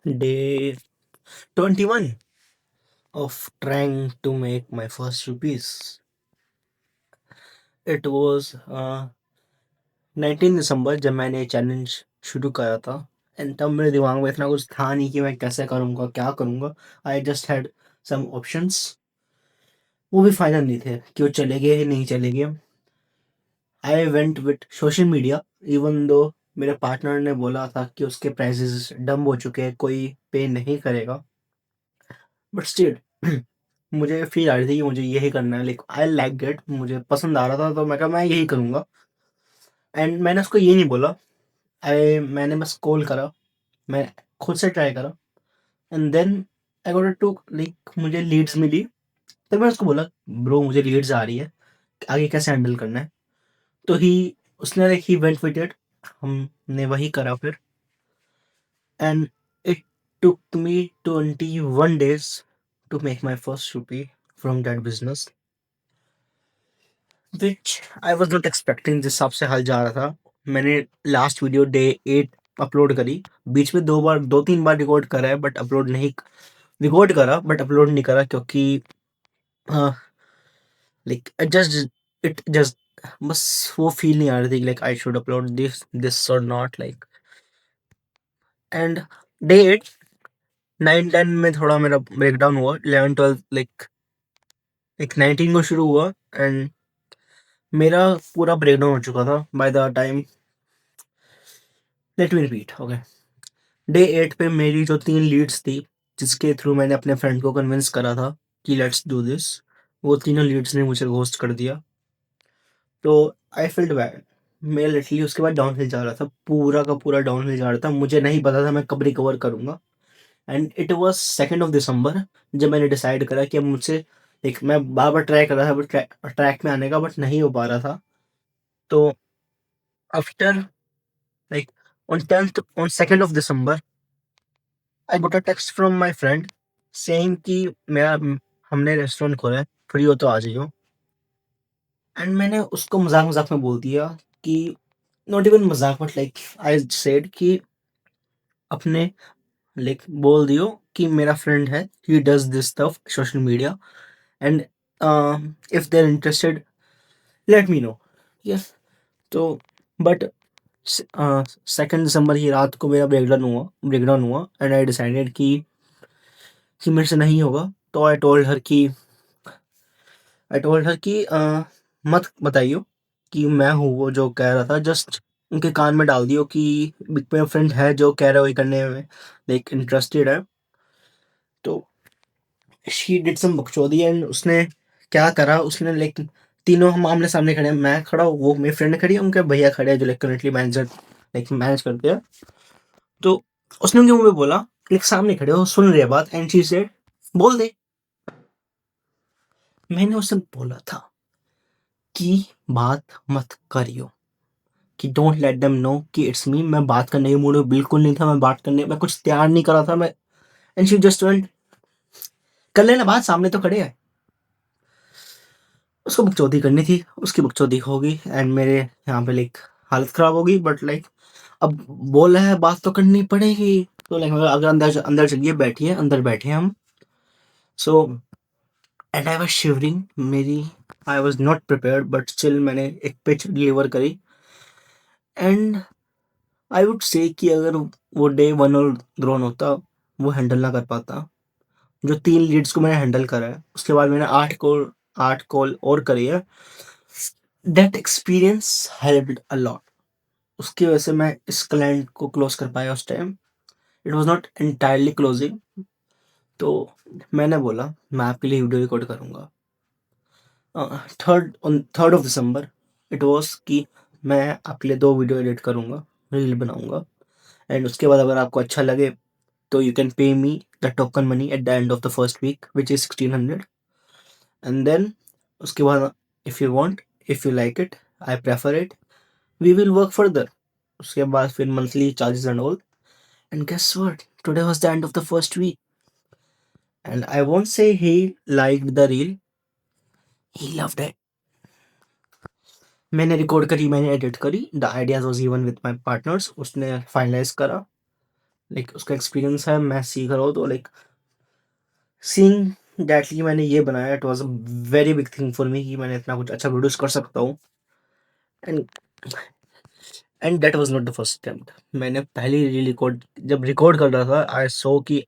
Day 21 of trying to make my first rupees. It was 19 दिसंबर जब मैंने challenge शुरू करा था एंड तब मेरे दिमाग में इतना कुछ था नहीं कि मैं कैसे करूँगा, क्या करूँगा। I just had some options, वो भी फाइनल नहीं थे कि वो चलेंगे या नहीं चलेंगे। I went with social media even though मेरे पार्टनर ने बोला था कि उसके प्राइसेस डंप हो चुके हैं, कोई पे नहीं करेगा। बट स्टिल मुझे फील आ रही थी कि मुझे यही करना है, लाइक आई लाइक इट, मुझे पसंद आ रहा था तो मैं कहा मैं यही करूँगा। एंड मैंने उसको ये नहीं बोला, मैंने बस कॉल करा, मैं खुद से ट्राई करा and then I got to like मुझे लीड्स मिली। तब मैंने उसको बोला ब्रो मुझे लीड्स आ रही है, आगे कैसे हैंडल करना है। तो ही उसने like he went with it, हमने वही करा फिर। And it took me 21 days to make my first rupee from that business, which I was not expecting। जिस हिसाब से हाल जा रहा था, मैंने लास्ट वीडियो डे 8 अपलोड करी। बीच में 2 3 बार रिकॉर्ड करा है बट अपलोड नहीं, रिकॉर्ड करा बट अपलोड नहीं करा क्योंकि लाइक इट जस्ट बस वो फील नहीं आ रही थी like I should upload this और नॉट लाइक। एंड डे 8 9 10 में थोड़ा मेरा ब्रेकडाउन हुआ, 11 12 लाइक एक 19 को शुरू हुआ एंड मेरा पूरा ब्रेकडाउन हो चुका था by the time. Let me repeat, okay. Day 8 पे मेरी जो 3 लीड्स थी, जिसके थ्रू मैंने अपने फ्रेंड को कन्विंस करा था कि लेट्स डू दिस, वो तीनों लीड्स ने मुझे घोस्ट कर दिया। तो आई फील्ड बैड। मैं लिटरली उसके बाद डाउनहिल जा रहा था, पूरा का पूरा डाउनहिल जा रहा था, मुझे नहीं पता था मैं कब रिकवर करूँगा। And it was 2nd of December जब मैंने डिसाइड करा कि अब मुझसे लाइक मैं बार-बार ट्राई कर रहा था बट ट्रैक में आने का, बट नहीं हो पा रहा था। तो after like on 2nd of December I got a text from my friend saying कि मेरा हमने रेस्टोरेंट खोला है, फ्री हो तो आ जाइयो। एंड मैंने उसको मज़ाक-मज़ाक में बोल दिया कि नॉट इवन मज़ाक बट लाइक आई सेड कि अपने लाइक बोल दियो कि मेरा फ्रेंड है, he does this stuff social media and if they are interested let me know. Yes. तो बट 2nd दिसंबर की रात को मेरा ब्रेकडाउन हुआ एंड आई डिसाइडेड कि मेरे से नहीं होगा। तो आई टोल्ड हर कि मत बताइयो कि मैं हूँ वो जो कह रहा था, जस्ट उनके कान में डाल दियो कि मेरा फ्रेंड है जो कह रहा है वही करने में लाइक इंटरेस्टेड है। तो शी डिड सम बकचोदी एंड उसने क्या करा, उसने लाइक तीनों हम आमने-सामने खड़े हैं, मैं खड़ा हूँ, वो मेरी फ्रेंड खड़ी है, उनके भैया खड़े हैं जो लाइक करंटली मैनेज करते हैं। तो उसने उनके मुँह पे बोला, लाइक सामने खड़े हो, सुन रहे हैं बात एंड शी सेड बोल दे। मैंने उससे बोला था कि बात मत करियो, कि डोंट लेट देम नो कि इट्स मी। मैं बात करने के मूड में बिल्कुल नहीं था, मैं कुछ तैयार नहीं कर रहा था मैं। एंड शी जस्ट वेंट कर लेना बात, सामने तो खड़े हैं। उसको बकचोदी करनी थी, उसकी बकचोदी होगी एंड मेरे यहाँ पे लाइक हालत खराब होगी बट लाइक अब बोला है बात तो करनी पड़ेगी। तो लाइक अगर अंदर अंदर चलिए, बैठिए, अंदर बैठे हम। So and I was shivering, मेरी I was not prepared but still मैंने एक पिच डिलीवर करी। एंड आई वुड से कि अगर वो डे 1 और ड्रोन होता, वो हैंडल ना कर पाता। जो 3 लीड्स को मैंने हैंडल करा है, उसके बाद मैंने 8 कॉल और करी है। That experience helped a lot. उसकी वजह से मैं इस क्लाइंट को क्लोज़ कर पाया उस time. It was not entirely closing. तो मैंने बोला मैं आपके लिए वीडियो रिकॉर्ड करूँगा। 3rd of December it was कि मैं आपके लिए 2 वीडियो एडिट करूँगा, रील बनाऊँगा एंड उसके बाद अगर आपको अच्छा लगे तो you can pay me the token money at the end of the first week which is 1600। and then उसके बाद if you want, if you like it, I prefer it, we will work further। उसके बाद फिर monthly charges and all। and guess what, today was the end of the first week and I won't say he liked the reel, he loved it। मैंने record करी, मैंने edit करी, the ideas was given with my partners, उसने finalise करा like उसका experience है, मैं सीख रहा हूँ, तो लाइक सीइंग दैट कि मैंने ये बनाया, it was a very big thing for me कि मैंने इतना कुछ अच्छा प्रोड्यूस कर सकता हूँ। And and that was not the first attempt. मैंने पहली रील रिकॉर्ड जब रिकॉर्ड कर रहा था, आई सॉ कि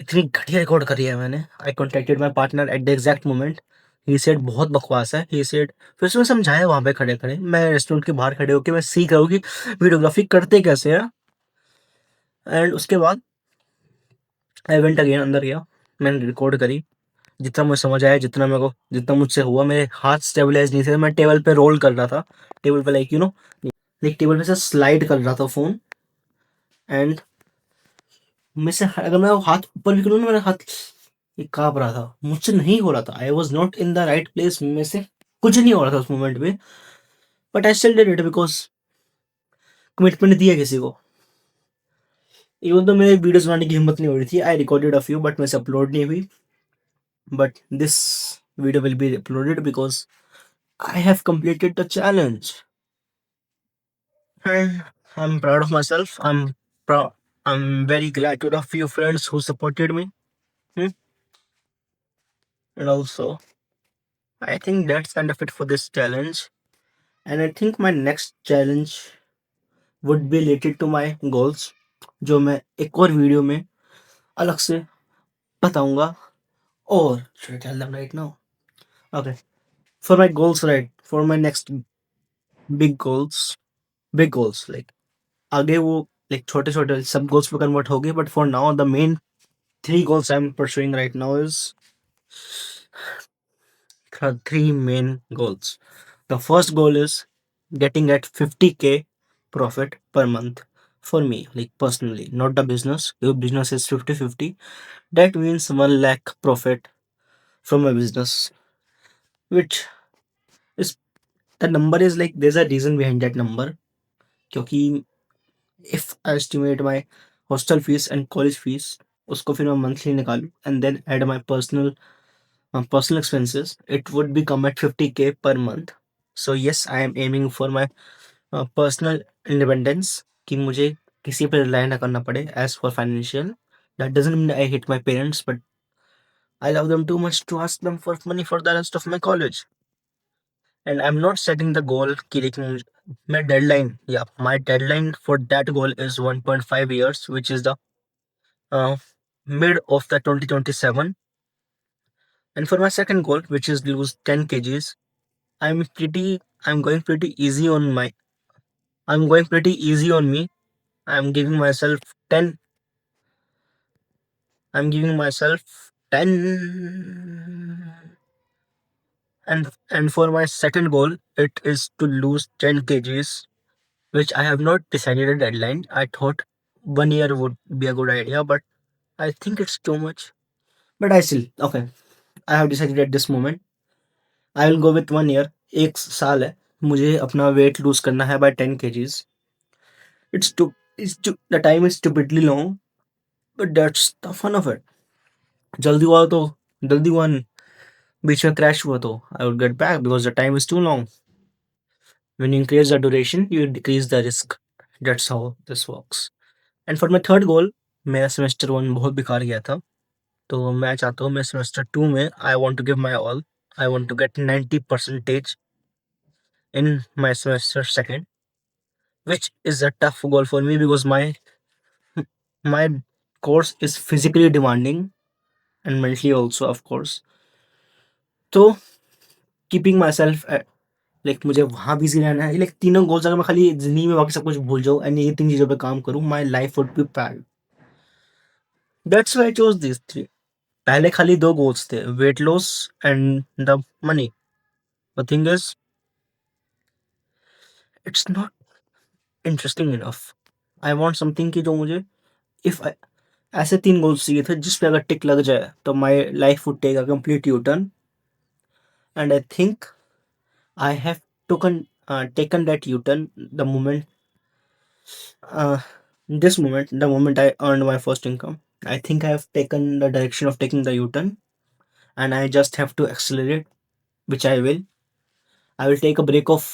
इतनी घटिया रिकॉर्ड करी है मैंने। I contacted my partner at the exact moment. He said बहुत बकवास है, ही सेड। फिर उसने समझाया वहाँ पे खड़े-खड़े, मैं रेस्टोरेंट के बाहर खड़े होके मैं सीख रहा हूँ कि वीडियोग्राफी करते कैसे हैं। एंड उसके बाद आई वेंट अगेन, अंदर गया, मैंने रिकॉर्ड करी। जितना मुझे समझ आया, जितना मुझसे हुआ, मेरे हाथ स्टेबलाइज़ नहीं थे, मैं टेबल पे रोल कर रहा था। टेबल पे लाइक टेबल पे से स्लाइड कर रहा था फ़ोन। एंड मैं से अगर मैं वो हाथ ऊपर भी करूँ ना, मेरा हाथ ये काँप रहा था, मुझसे नहीं हो रहा था। I was not in the right place, में से कुछ नहीं हो रहा था उस मोमेंट पे। But I still did it because commitment दी है किसी को। इवन तो मेरे वीडियोज़ बनाने की हिम्मत नहीं हो रही थी। I recorded a few but मेरे से अपलोड नहीं हुई। But this video will be uploaded because I have completed the challenge. And I'm proud of myself. Proud. I'm very glad to the few friends who supported me. Hmm. And also, I think that's kind of it for this challenge. And I think my next challenge would be related to my goals, जो मैं एक और video में अलग से बताऊंगा. Or should I tell them right now? Okay. For my goals, right? For my next big goals, big goals, like आगे वो लाइक छोटे-छोटे सब गोल्स में कन्वर्ट होंगे, but for now the main 3 goals I'm pursuing right now is 3 main goals. The first goal is getting at 50K profit per month for me, like personally, not the business. If business is 50-50, that means 1 lakh profit from my business, which is the number is like there's a reason behind that number. क्योंकि if I estimate my hostel fees and college fees, उसको फिर मैं monthly निकालूँ and then add my personal expenses, it would become at 50K per month. So yes, I am aiming for my personal independence, कि मुझे किसी पर rely ना करना पड़े as for financial. That doesn't mean I hate my parents, but I love them too much to ask them for money for the rest of my college. And I'm not setting the goal कि लेकिन my deadline, yeah, my deadline for that goal is 1.5 years, which is the uh, mid of the 2027. And for my second goal, which is lose 10 kgs, I'm going pretty easy on my I'm going pretty easy on me. I'm giving myself 10 I'm giving myself 10. And for my second goal, it is to lose 10 kgs, which I have not decided a deadline. I thought 1 year would be a good idea, but I think it's too much. But I still okay. I have decided at this moment. I will go with 1 year. एक साल है. मुझे अपना weight lose करना है by 10 kgs. The time is stupidly long, but that's the fun of it. जल्दी हुआ तो जल्दी हुआ न- बीच में क्रैश हुआ तो I would get back because the time is too long. When you increase the duration, you decrease the risk. That's how this works. And for my third goal, मेरा सेमेस्टर 1 बहुत बेकार गया था. तो मैं चाहता हूँ मैं सेमेस्टर 2 में I want to give my all. I want to get 90 percentage in my semester 2nd, which is a tough goal for me because my course is physically demanding and mentally also, of course. तो keeping my self like मुझे वहाँ busy रहना है. Like तीनों goals अगर मैं खाली जिंदगी में बाकी सब कुछ भूल जाऊँ एंड ये 3 चीज़ों पे काम करूँ, माई life would be bad. That's why I chose this 3. पहले खाली 2 गोल्स थे, weight loss and the money. The thing is it's not interesting enough. I want something कि जो मुझे इफ ऐसे 3 गोल्स चाहिए थे जिस पे अगर टिक लग जाए तो my life would take a complete U-turn. And I think I have taken that U-turn the moment uh, the moment I earned my first income. I think I have taken the direction of taking the U-turn, and I just have to accelerate, which I will. I will take a break of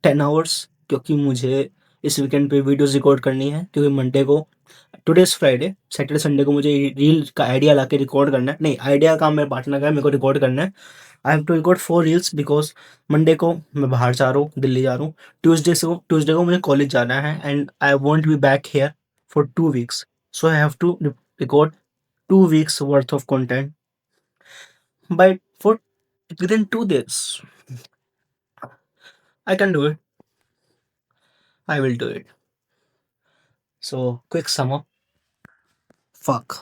10 hours क्योंकि मुझे इस weekend पे videos record करनी है, क्योंकि Monday को, today is Friday, Saturday Sunday को मुझे रील का आइडिया ला के रिकॉर्ड करना है। नहीं, आइडिया का काम मेरे पार्टनर का है, मेरे को रिकॉर्ड करना है। I have to record 4 reels because Monday को मैं बाहर जा रहा हूँ, दिल्ली जा रहा हूँ। ट्यूसडे को मुझे कॉलेज जाना है and I won't be back here for 2 weeks. So I have to record 2 weeks worth of content by for within 2 days. I can do it. I will do it. So quick sum up. Fuck.